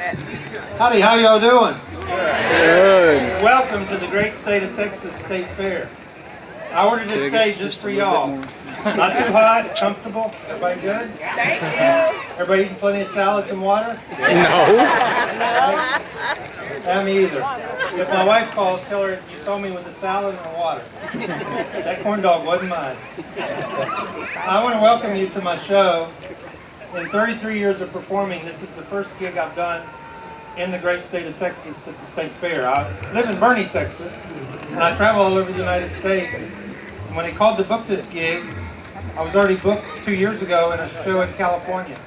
Howdy, how y'all doing? Good. Welcome to the great state of Texas State Fair. I ordered this stage just for y'all. Not too hot, comfortable. Everybody good? Thank you. Everybody eating plenty of salads and water? No. Me either. If my wife calls, tell her you saw me with a salad and water. That corn dog wasn't mine. I want to welcome you to my show. In 33 years of performing, this is the first gig I've done in the great state of Texas at the State Fair. I live in Boerne, Texas, and I travel all over the United States. And when they called to book this gig, I was already booked 2 years ago in a show in California.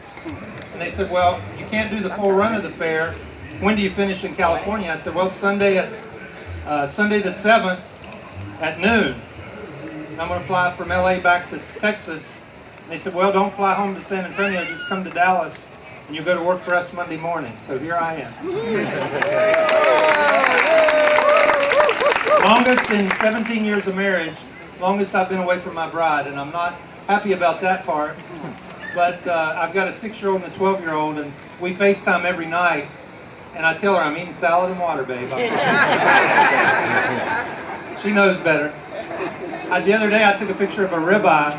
And they said, well, you can't do the full run of the fair. When do you finish in California? I said, well, Sunday the 7th at noon. And I'm going to fly from LA back to Texas. And they said, well, don't fly home to San Antonio, just come to Dallas and you go to work for us Monday morning. So here I am. Longest in 17 years of marriage, longest I've been away from my bride, and I'm not happy about that part. But I've got a 6-year-old and a 12-year-old, and we FaceTime every night, and I tell her I'm eating salad and water, babe. She knows better. The other day I took a picture of a ribeye,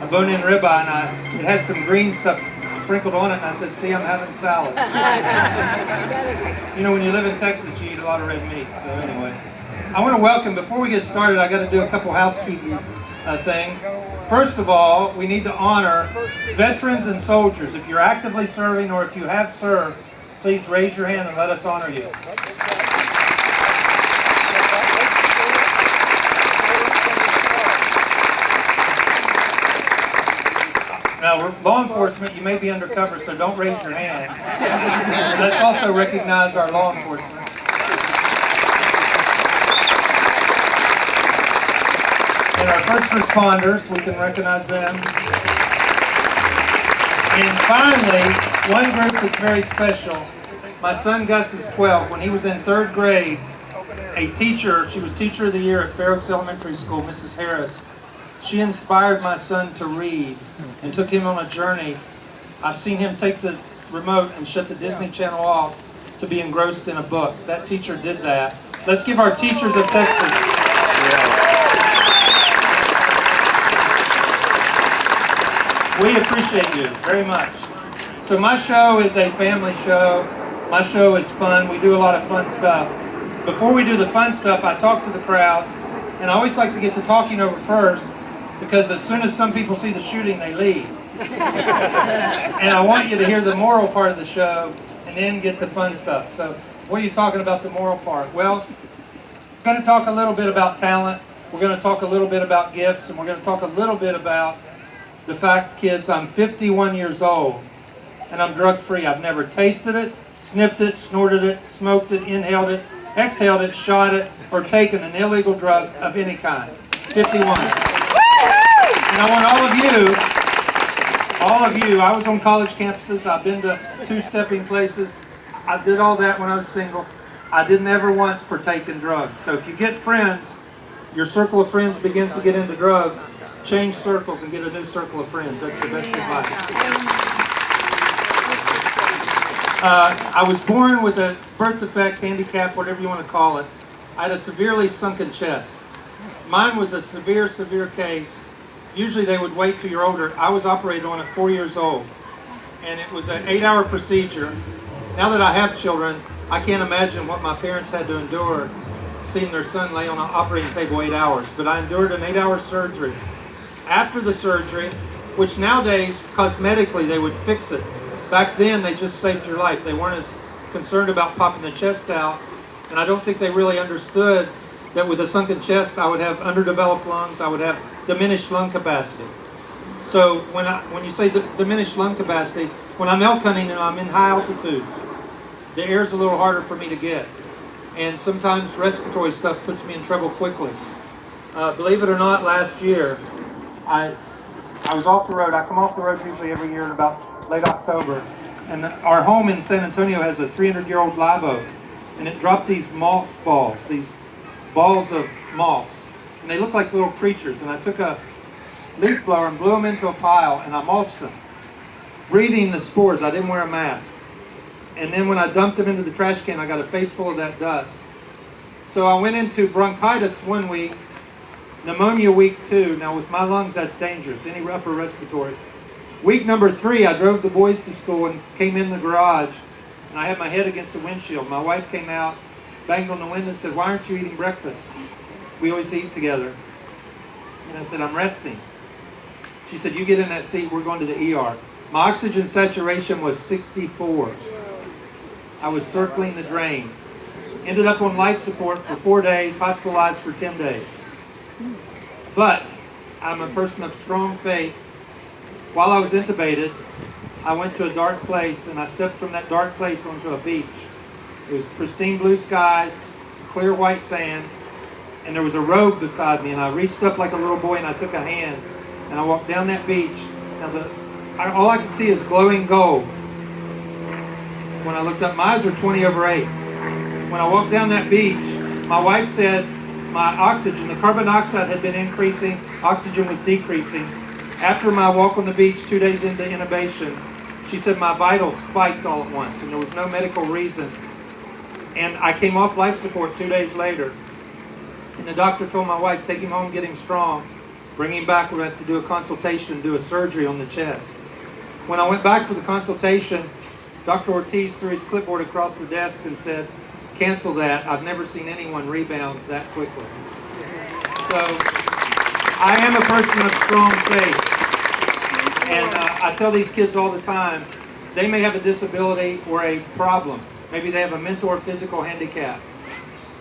a bone-in ribeye, and it had some green stuff sprinkled on it, and I said, see, I'm having salad. You know, when you live in Texas, you eat a lot of red meat. So anyway, I want to welcome, before we get started, I got to do a couple housekeeping things. First of all, we need to honor veterans and soldiers. If you're actively serving or if you have served, please raise your hand and let us honor you. Now, we're law enforcement, you may be undercover, so don't raise your hands. Let's also recognize our law enforcement. And our first responders, we can recognize them. And finally, one group that's very special. My son Gus is 12. When he was in 3rd grade, a teacher, she was Teacher of the Year at Fair Oaks Elementary School, Mrs. Harris, she inspired my son to read and took him on a journey. I've seen him take the remote and shut the Disney Channel off to be engrossed in a book. That teacher did that. Let's give our teachers of Texas. We appreciate you very much. So my show is a family show. My show is fun. We do a lot of fun stuff. Before we do the fun stuff, I talk to the crowd, and I always like to get to talking over first, because as soon as some people see the shooting, they leave. And I want you to hear the moral part of the show and then get the fun stuff. So what are you talking about the moral part? Well, we're going to talk a little bit about talent. We're going to talk a little bit about gifts, and we're going to talk a little bit about the fact, kids, I'm 51 years old and I'm drug-free. I've never tasted it, sniffed it, snorted it, smoked it, inhaled it, exhaled it, shot it, or taken an illegal drug of any kind. 51. And I want all of you, I was on college campuses, I've been to 2-stepping places, I did all that when I was single. I didn't ever once partake in drugs. So if you get friends, your circle of friends begins to get into drugs, change circles and get a new circle of friends. That's the best advice. I was born with a birth defect, handicap, whatever you want to call it. I had a severely sunken chest. Mine was a severe case. Usually they would wait till you're older. I was operated on at 4 years old. And it was an 8-hour procedure. Now that I have children, I can't imagine what my parents had to endure seeing their son lay on an operating table 8 hours. But I endured an 8-hour surgery. After the surgery, which nowadays, cosmetically, they would fix it. Back then, they just saved your life. They weren't as concerned about popping the chest out. And I don't think they really understood that with a sunken chest, I would have underdeveloped lungs, I would have diminished lung capacity. So when you say diminished lung capacity, when I'm elk hunting and I'm in high altitudes, the air's a little harder for me to get. And sometimes respiratory stuff puts me in trouble quickly. Believe it or not, last year, I was off the road. I come off the road usually every year in about late October. And our home in San Antonio has a 300-year-old live oak. And it dropped these moss balls, these balls of moss. And they look like little creatures. And I took a leaf blower and blew them into a pile, and I mulched them, breathing the spores. I didn't wear a mask. And then when I dumped them into the trash can, I got a face full of that dust. So I went into bronchitis 1 week, pneumonia week 2. Now with my lungs, that's dangerous, any upper respiratory. Week number 3, I drove the boys to school and came in the garage, and I had my head against the windshield. My wife came out, banged on the window and said, "Why aren't you eating breakfast? We always eat together." And I said, "I'm resting." She said, "You get in that seat, we're going to the ER." My oxygen saturation was 64. I was circling the drain. Ended up on life support for 4 days, hospitalized for 10 days. But I'm a person of strong faith. While I was intubated, I went to a dark place, and I stepped from that dark place onto a beach. It was pristine blue skies, clear white sand, and there was a robe beside me, and I reached up like a little boy and I took a hand, and I walked down that beach. Now all I could see is glowing gold. When I looked up, my eyes were 20/8. When I walked down that beach, my wife said my oxygen, the carbon dioxide had been increasing, oxygen was decreasing. After my walk on the beach 2 days into intubation, she said my vitals spiked all at once, and there was no medical reason. And I came off life support 2 days later. And the doctor told my wife, "Take him home, get him strong. Bring him back, we're going to have to do a consultation, do a surgery on the chest." When I went back for the consultation, Dr. Ortiz threw his clipboard across the desk and said, "Cancel that. I've never seen anyone rebound that quickly." So I am a person of strong faith. And I tell these kids all the time, they may have a disability or a problem. Maybe they have a mental or physical handicap.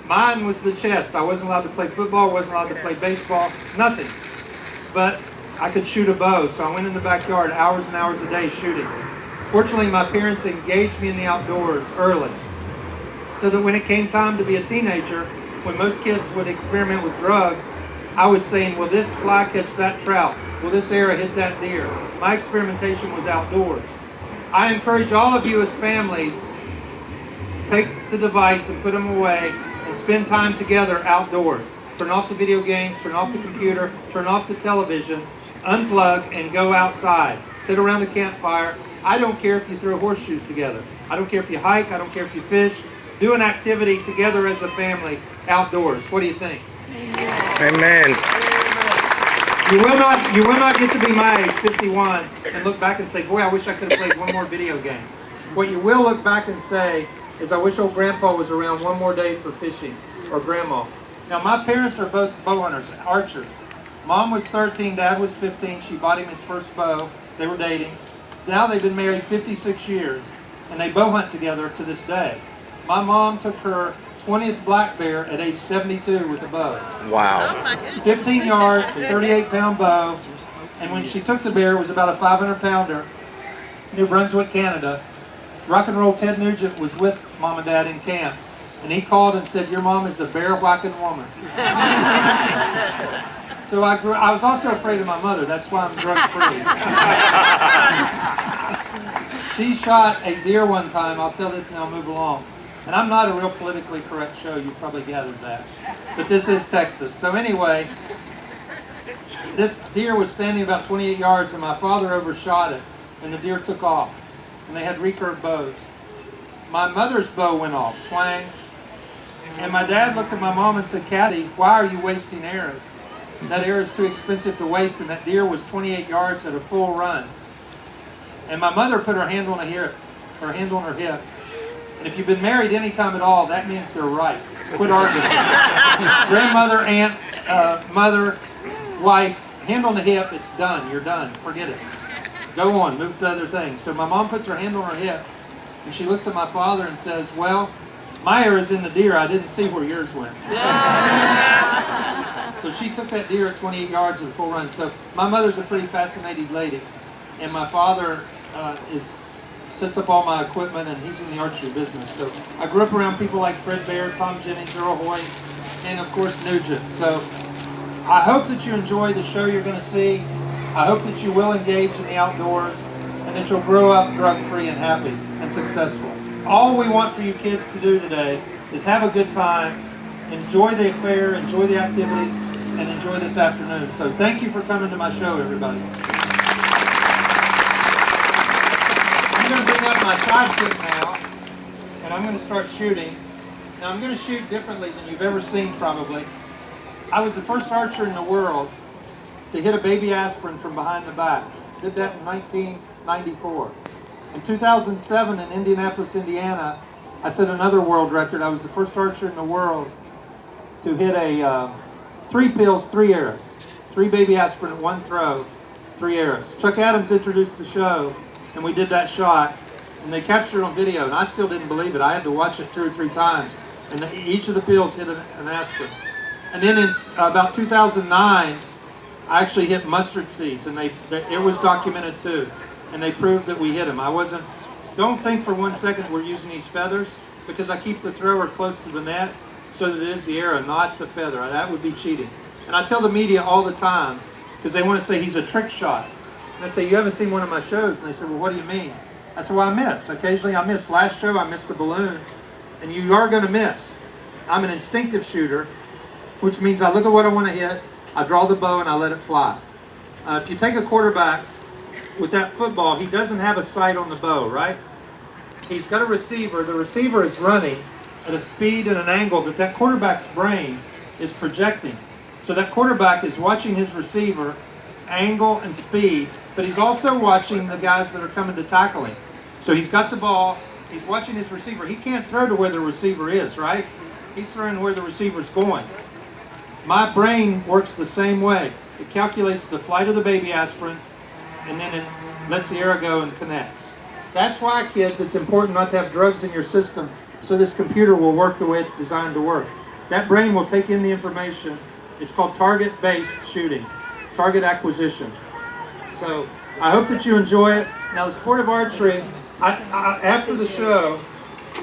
Mine was the chest. I wasn't allowed to play football, wasn't allowed to play baseball, nothing. But I could shoot a bow, so I went in the backyard hours and hours a day shooting. Fortunately, my parents engaged me in the outdoors early, so that when it came time to be a teenager, when most kids would experiment with drugs, I was saying, "Will this fly catch that trout? Will this arrow hit that deer?" My experimentation was outdoors. I encourage all of you as families, take the device and put them away and spend time together outdoors. Turn off the video games, turn off the computer, turn off the television, unplug and go outside. Sit around the campfire. I don't care if you throw horseshoes together. I don't care if you hike. I don't care if you fish. Do an activity together as a family outdoors. What do you think? Amen. You will not get to be my age, 51, and look back and say, "Boy, I wish I could have played one more video game." What you will look back and say is, "I wish old Grandpa was around one more day for fishing," or Grandma. Now, my parents are both bow hunters, archers. Mom was 13, Dad was 15. She bought him his first bow. They were dating. Now they've been married 56 years, and they bow hunt together to this day. My mom took her 20th black bear at age 72 with a bow. Wow. 15 yards, 38-pound bow, and when she took the bear, it was about a 500-pounder, New Brunswick, Canada. Rock and roll Ted Nugent was with Mom and Dad in camp, and he called and said, "Your mom is the bear-whacking woman." So I was also afraid of my mother. That's why I'm drug-free. She shot a deer one time. I'll tell this and I'll move along. And I'm not a real politically correct show. You probably gathered that. But this is Texas. So anyway, this deer was standing about 28 yards, and my father overshot it, and the deer took off. And they had recurve bows. My mother's bow went off, twang. And my dad looked at my mom and said, "Caddy, why are you wasting arrows? That arrow is too expensive to waste," and that deer was 28 yards at a full run. And my mother put her hand on her hip. And if you've been married any time at all, that means they're right. Quit arguing. Grandmother, aunt, mother, wife, hand on the hip, it's done. You're done. Forget it. Go on, move to other things. So my mom puts her hand on her hip, and she looks at my father and says, "Well, my arrow's in the deer. I didn't see where yours went." So she took that deer at 28 yards at a full run. So my mother's a pretty fascinating lady. And my father sets up all my equipment, and he's in the archery business. So I grew up around people like Fred Baird, Tom Jennings, Earl Hoyt, and of course Nugent. So I hope that you enjoy the show you're going to see. I hope that you will engage in the outdoors, and that you'll grow up drug-free and happy and successful. All we want for you kids to do today is have a good time, enjoy the affair, enjoy the activities, and enjoy this afternoon. So thank you for coming to my show, everybody. I'm going to bring up my sidekick now. and I'm going to start shooting. Now I'm going to shoot differently than you've ever seen probably. I was the first archer in the world to hit a baby aspirin from behind the back. Did that in 1994. In 2007 in Indianapolis, Indiana, I set another world record. I was the first archer in the world to hit a 3 pills, 3 arrows. 3 baby aspirin at 1 throw, 3 arrows. Chuck Adams introduced the show, and we did that shot, and they captured it on video, and I still didn't believe it. I had to watch it 2 or 3 times, and each of the pills hit an aspirin. And then in about 2009, I actually hit mustard seeds, and it was documented too, and they proved that we hit them. Don't think for 1 second we're using these feathers, because I keep the thrower close to the net so that it is the arrow, not the feather. That would be cheating. And I tell the media all the time, because they want to say he's a trick shot. And I say, you haven't seen one of my shows. And they say, well, what do you mean? I said, well, I miss. Occasionally I miss. Last show I missed a balloon, and you are going to miss. I'm an instinctive shooter, which means I look at what I want to hit, I draw the bow, and I let it fly. If you take a quarterback with that football, he doesn't have a sight on the bow, right? He's got a receiver. The receiver is running at a speed and an angle that quarterback's brain is projecting. So that quarterback is watching his receiver, angle and speed, but he's also watching the guys that are coming to tackle him. So he's got the ball, he's watching his receiver. He can't throw to where the receiver is, right? He's throwing where the receiver's going. My brain works the same way. It calculates the flight of the baby aspirin, and then it lets the arrow go and connects. That's why, kids, it's important not to have drugs in your system so this computer will work the way it's designed to work. That brain will take in the information. It's called target-based shooting, target acquisition. So I hope that you enjoy it. Now the sport of archery, after the show,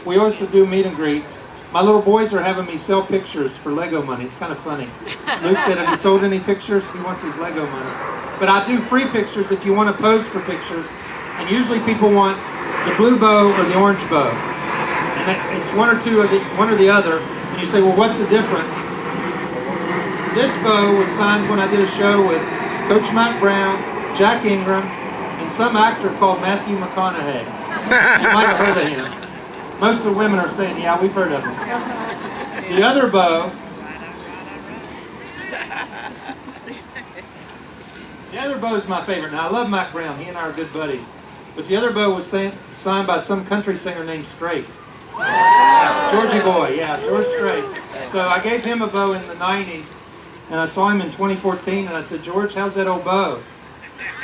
we always do meet and greets. My little boys are having me sell pictures for Lego money. It's kind of funny. Luke said, have you sold any pictures? He wants his Lego money. But I do free pictures if you want to pose for pictures. And usually people want the blue bow or the orange bow. And it's one or the other. And you say, well, what's the difference? This bow was signed when I did a show with Coach Matt Brown, Jack Ingram, and some actor called Matthew McConaughey. You might have heard of him. Most of the women are saying, yeah, we've heard of him. The other bow, is my favorite. Now, I love Matt Brown. He and I are good buddies. But the other bow was signed by some country singer named Strait. Georgie Boy, yeah, George Strait. So I gave him a bow in the 90s, and I saw him in 2014, and I said, George, how's that old bow?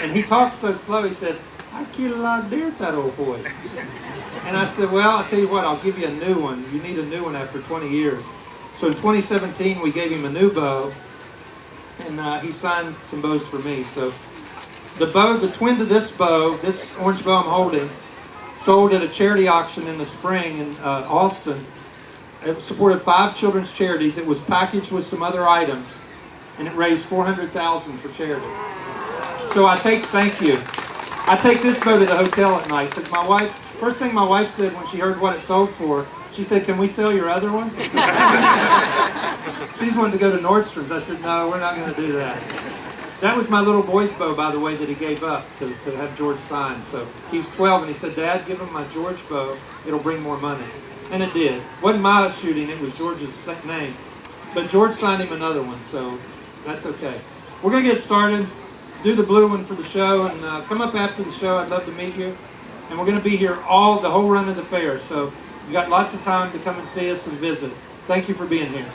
And he talks so slow, he said, I killed a lot of deer with that old boy. And I said, well, I'll tell you what, I'll give you a new one. You need a new one after 20 years. So in 2017, we gave him a new bow, and he signed some bows for me. So the bow, the twin to this bow, this orange bow I'm holding, sold at a charity auction in the spring in Austin. It supported 5 children's charities. It was packaged with some other items, and it raised $400,000 for charity. So thank you. I take this bow to the hotel at night because my wife, first thing my wife said when she heard what it sold for, she said, can we sell your other one? She's wanted to go to Nordstrom's. I said, no, we're not going to do that. That was my little boy's bow, by the way, that he gave up to have George sign. So he was 12, and he said, Dad, give him my George bow. It'll bring more money. And it did. It wasn't my shooting. It was George's name. But George signed him another one, so that's okay. We're going to get started, do the blue one for the show, and come up after the show. I'd love to meet you. And we're going to be here the whole run of the fair. So you got lots of time to come and see us and visit. Thank you for being here.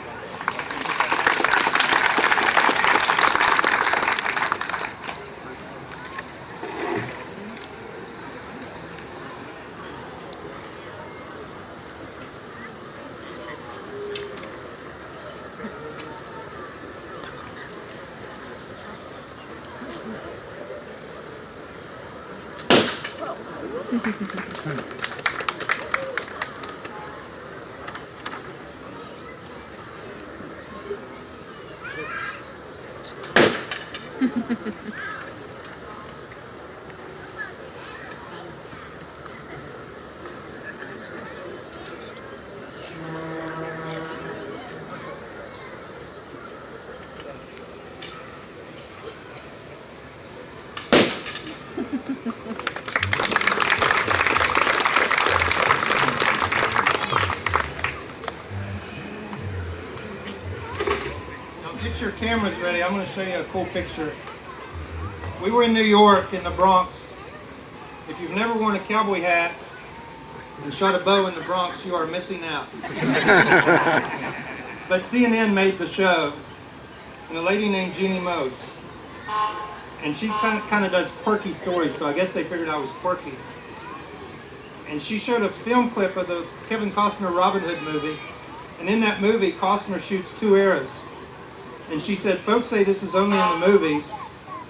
get your cameras ready, I'm going to show you a cool picture. We were in New York, in the Bronx. If you've never worn a cowboy hat and shot a bow in the Bronx, you are missing out. But CNN made the show, and a lady named Jeannie Mose. And she kind of does quirky stories, so I guess they figured I was quirky. And she showed a film clip of the Kevin Costner Robin Hood movie. And in that movie, Costner shoots 2 arrows. And she said, folks say this is only in the movies,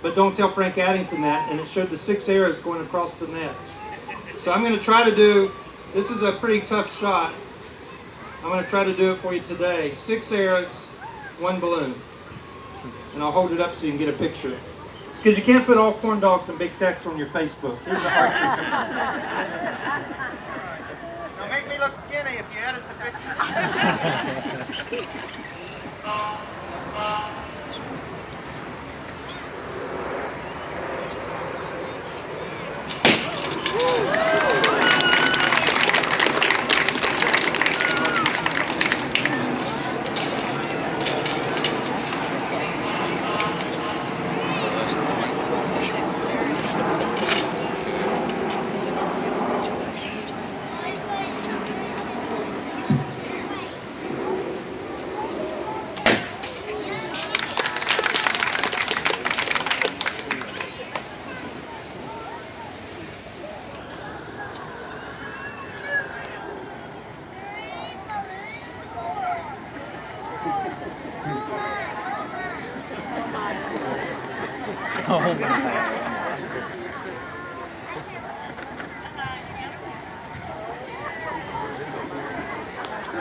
but don't tell Frank Addington that. And it showed the 6 arrows going across the net. So I'm going to try to do, this is a pretty tough shot. I'm going to try to do it for you today. 6 arrows, 1 balloon. And I'll hold it up so you can get a picture. Because you can't put all corn dogs and big text on your Facebook. Here's the archery picture. Now make me look skinny if you edit the picture.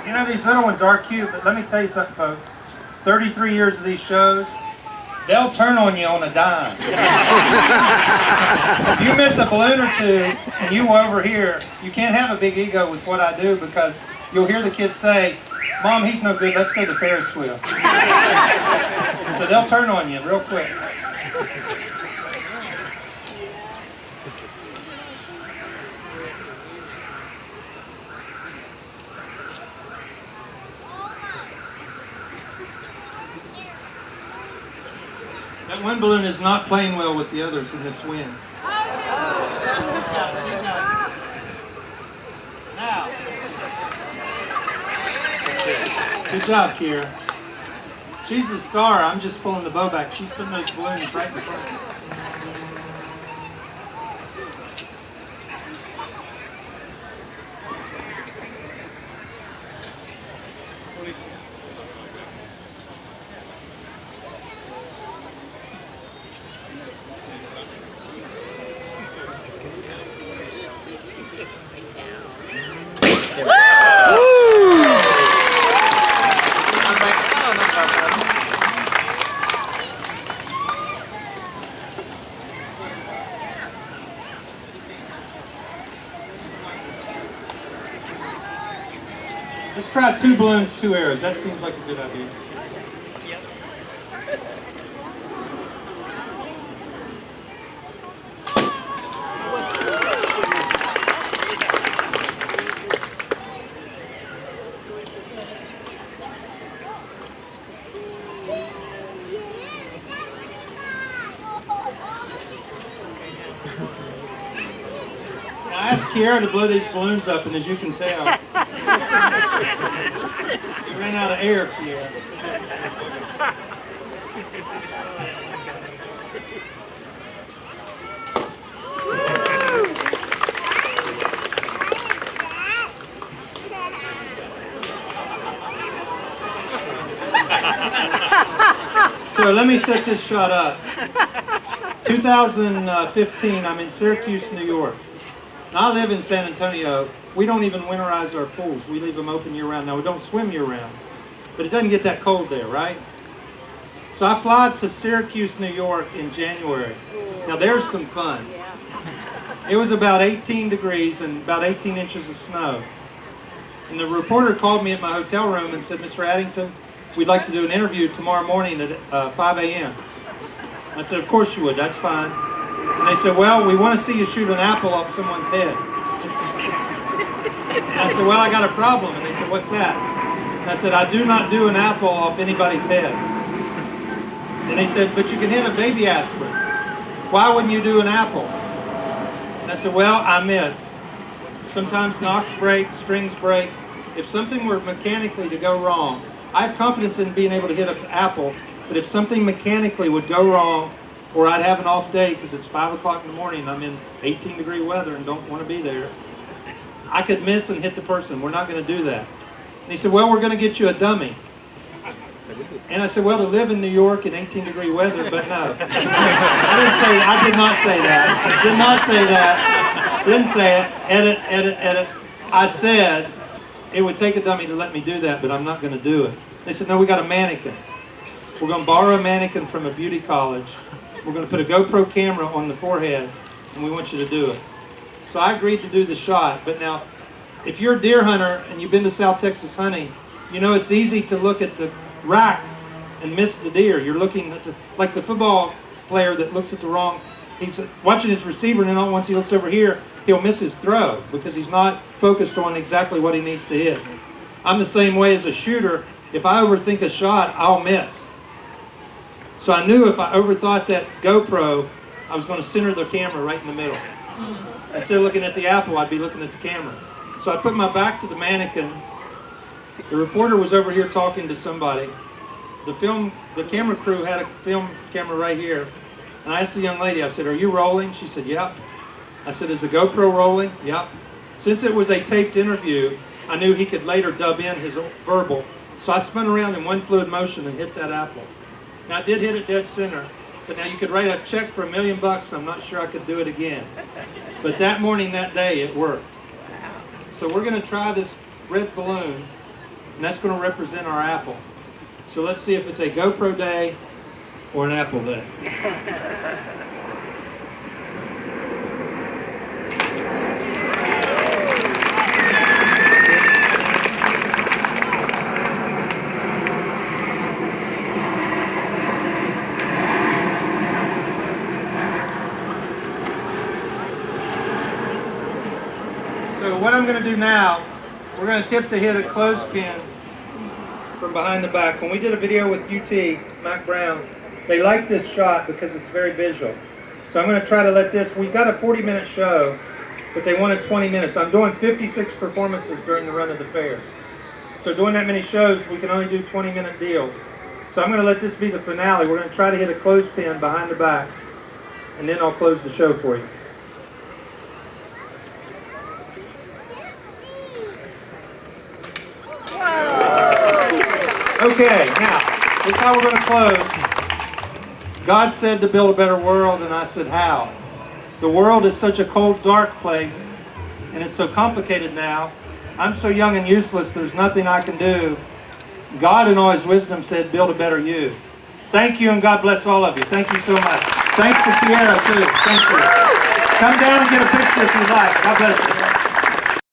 You know, these little ones are cute, but let me tell you something, folks. 33 years of these shows, they'll turn on you on a dime. If you miss a balloon or two and you over here, you can't have a big ego with what I do, because you'll hear the kids say, Mom, he's no good, let's go to the Ferris wheel. So they'll turn on you real quick. That one balloon is not playing well with the others in this wind. Now. Good job, Kira. She's the star. I'm just pulling the bow back. She's putting those balloons right in front. Let's try 2 balloons, 2 arrows. That seems like a good idea. I asked Kiara to blow these balloons up, and as you can tell, you ran out of air, Kiara. So let me set this shot up. 2015, I'm in Syracuse, New York. Now, I live in San Antonio. We don't even winterize our pools. We leave them open year-round. Now, we don't swim year-round, but it doesn't get that cold there, right? So I fly to Syracuse, New York in January. Now, there's some fun. It was about 18 degrees and about 18 inches of snow. And the reporter called me at my hotel room and said, Mr. Addington, we'd like to do an interview tomorrow morning at 5 a.m. I said, of course you would, that's fine. And they said, well, we want to see you shoot an apple off someone's head. And I said, well, I got a problem. And they said, what's that? And I said, I do not do an apple off anybody's head. And they said, but you can hit a baby aspirin. Why wouldn't you do an apple? And I said, well, I miss. Sometimes knocks break, strings break. If something were mechanically to go wrong, I have confidence in being able to hit an apple, but if something mechanically would go wrong, or I'd have an off day because it's 5 o'clock in the morning and I'm in 18-degree weather and don't want to be there, I could miss and hit the person. We're not going to do that. And he said, well, we're going to get you a dummy. And I said, well, to live in New York in 18-degree weather, but no. I did not say that. Did not say that. Didn't say it. Edit. I said it would take a dummy to let me do that, but I'm not going to do it. They said, no, we got a mannequin. We're going to borrow a mannequin from a beauty college. We're going to put a GoPro camera on the forehead, and we want you to do it. So I agreed to do the shot. But now, if you're a deer hunter and you've been to South Texas hunting, you know it's easy to look at the rack and miss the deer. You're looking at like the football player that looks at the wrong, he's watching his receiver, and then once he looks over here, he'll miss his throw because he's not focused on exactly what he needs to hit. I'm the same way as a shooter. If I overthink a shot, I'll miss. So I knew if I overthought that GoPro, I was going to center the camera right in the middle. Instead of looking at the apple, I'd be looking at the camera. So I put my back to the mannequin. The reporter was over here talking to somebody. The camera crew had a film camera right here. And I asked the young lady, I said, are you rolling? She said, yep. I said, is the GoPro rolling? Yep. Since it was a taped interview, I knew he could later dub in his verbal. So I spun around in one fluid motion and hit that apple. Now I did hit it dead center. But now you could write a check for $1 million and I'm not sure I could do it again. But that morning, that day, it worked. So we're going to try this red balloon, and that's going to represent our apple. So let's see if it's a GoPro day or an apple day. So what I'm going to do now, we're going to tip to hit a clothespin from behind the back. When we did a video with UT, Mac Brown, they liked this shot because it's very visual. So I'm going to try to let this, we've got a 40-minute show, but they wanted 20 minutes. I'm doing 56 performances during the run of the fair. So doing that many shows, we can only do 20-minute deals. So I'm going to let this be the finale. We're going to try to hit a clothespin behind the back, and then I'll close the show for you. Okay, now, this is how we're going to close. God said to build a better world, and I said, how? The world is such a cold, dark place, and it's so complicated now. I'm so young and useless, there's nothing I can do. God in all his wisdom said, build a better you. Thank you, and God bless all of you. Thank you so much. Thanks to Kiera, too. Thank you. Come down and get a picture if you'd like. God bless you.